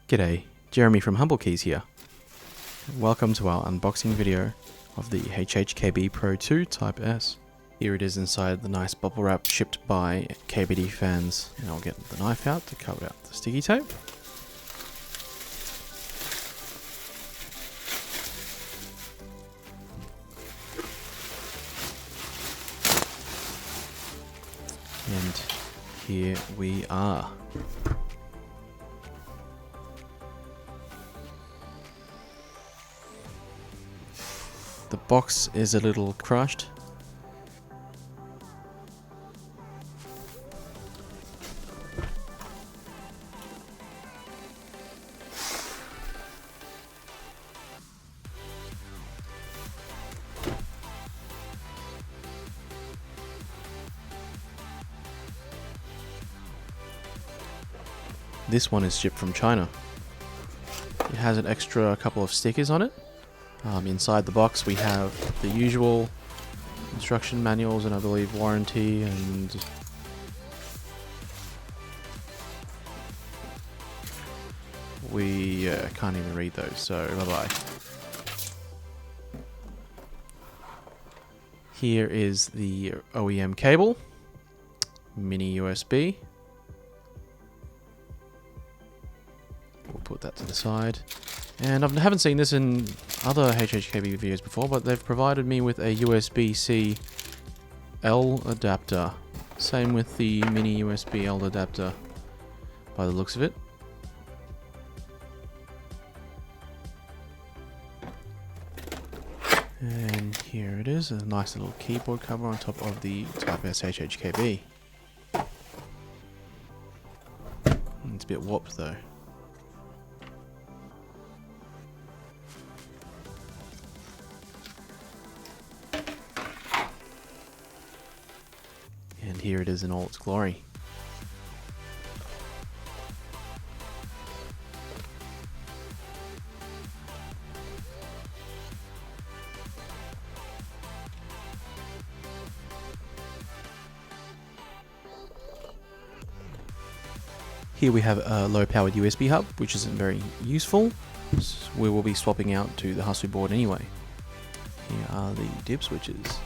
G'day, Jeremy from Humble Keys here. Welcome to our unboxing video of the HHKB Pro 2 Type S. Here it is inside the nice bubble wrap shipped by KBD fans, and I'll get the knife out to cut out the sticky tape. And here we are. The box is a little crushed. This one is shipped from China. It has an extra couple of stickers on it. Inside the box we have the usual instruction manuals and I believe warranty, and we can't even read those, so bye bye. Here is the OEM cable, mini USB. We'll put that to the side. And I haven't seen this in other HHKB videos before, but they've provided me with a USB-C L adapter. Same with the mini USB L adapter by the looks of it. And here it is, a nice little keyboard cover on top of the Type S HHKB. It's a bit warped though. And here it is in all its glory. Here we have a low-powered USB hub, which isn't very useful. We will be swapping out to the Husky board anyway. Here are the dip switches.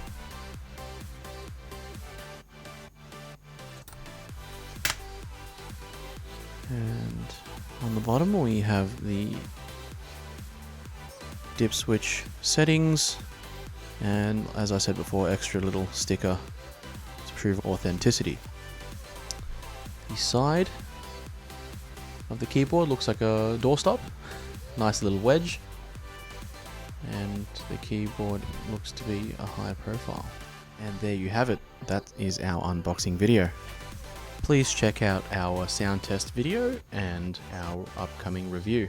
And on the bottom we have the dip switch settings, and as I said before, extra little sticker to prove authenticity. The side of the keyboard looks like a doorstop, nice little wedge, and the keyboard looks to be a high profile. And there you have it, that is our unboxing video. Please check out our sound test video and our upcoming review.